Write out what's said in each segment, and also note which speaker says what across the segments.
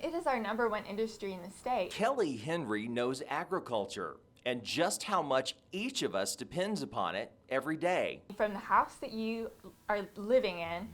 Speaker 1: it is our #1 industry in the state.
Speaker 2: Kelly Henry knows agriculture and just how much each of us depends upon it every day.
Speaker 1: From the house that you are living in,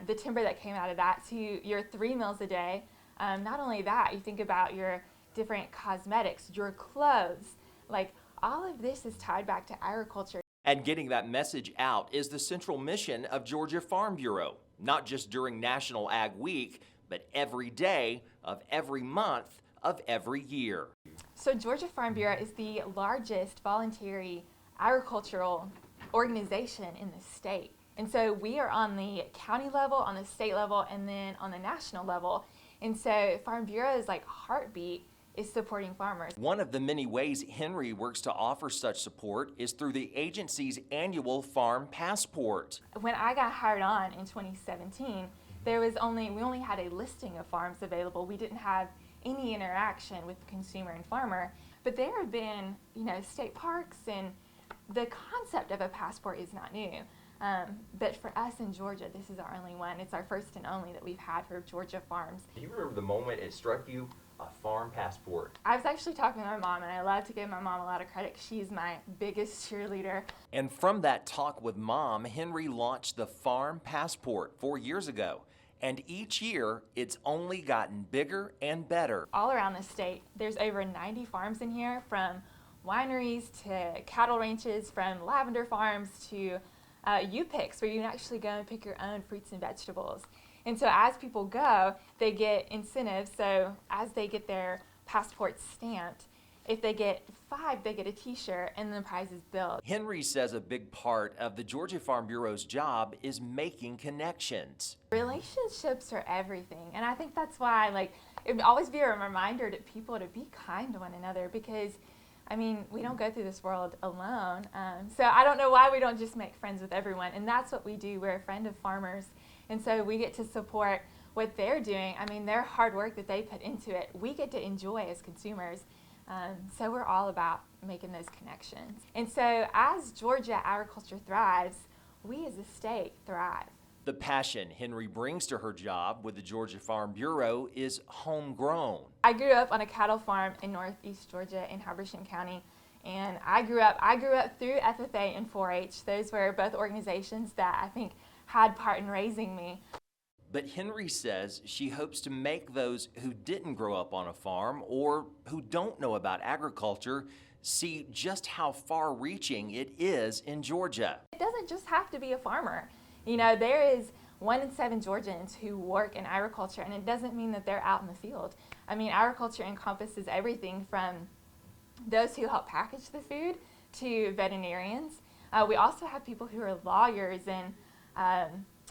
Speaker 1: the timber that came out of that, to your 3 meals a day. Not only that, you think about your different cosmetics, your clothes, like all of this is tied back to agriculture.
Speaker 2: And getting that message out is the central mission of Georgia Farm Bureau, not just during National Ag Week, but every day of every month of every year.
Speaker 1: So Georgia Farm Bureau is the largest voluntary agricultural organization in the state. And so we are on the county level, on the state level, and then on the national level. And so Farm Bureau's like heartbeat is supporting farmers.
Speaker 2: One of the many ways Henry works to offer such support is through the agency's annual Farm Passport.
Speaker 1: When I got hired on in 2017, we only had a listing of farms available. We didn't have any interaction with the consumer and farmer. But there have been, state parks, and the concept of a passport is not new. But for us in Georgia, this is our only one. It's our first and only that we've had for Georgia farms.
Speaker 2: Do you remember the moment it struck you? A farm passport.
Speaker 1: I was actually talking to my mom, and I love to give my mom a lot of credit. She's my biggest cheerleader.
Speaker 2: And from that talk with Mom, Henry launched the Farm Passport 4 years ago. And each year, it's only gotten bigger and better.
Speaker 1: All around the state, there's over 90 farms in here, from wineries to cattle ranches, from lavender farms to U-Picks, where you can actually go and pick your own fruits and vegetables. And so as people go, they get incentives. So as they get their passports stamped, if they get 5, they get a t-shirt, and the prize is built.
Speaker 2: Henry says a big part of the Georgia Farm Bureau's job is making connections.
Speaker 1: Relationships are everything. And I think that's why, it would always be a reminder to people to be kind to one another, because we don't go through this world alone. So I don't know why we don't just make friends with everyone. And that's what we do. We're a friend of farmers. And so we get to support what they're doing. Their hard work that they put into it, we get to enjoy as consumers. So we're all about making those connections. And so as Georgia agriculture thrives, we as a state thrive.
Speaker 2: The passion Henry brings to her job with the Georgia Farm Bureau is homegrown.
Speaker 1: I grew up on a cattle farm in northeast Georgia in Habersham County. And I grew up through FFA and 4-H. Those were both organizations that I think had part in raising me.
Speaker 2: But Henry says she hopes to make those who didn't grow up on a farm or who don't know about agriculture see just how far-reaching it is in Georgia.
Speaker 1: It doesn't just have to be a farmer. There is 1 in 7 Georgians who work in agriculture, and it doesn't mean that they're out in the field. Agriculture encompasses everything from those who help package the food to veterinarians. We also have people who are lawyers and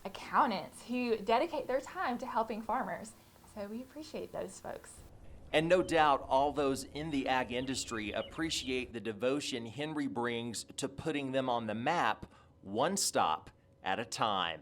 Speaker 1: accountants who dedicate their time to helping farmers. So we appreciate those folks.
Speaker 2: And no doubt all those in the ag industry appreciate the devotion Henry brings to putting them on the map, one stop at a time.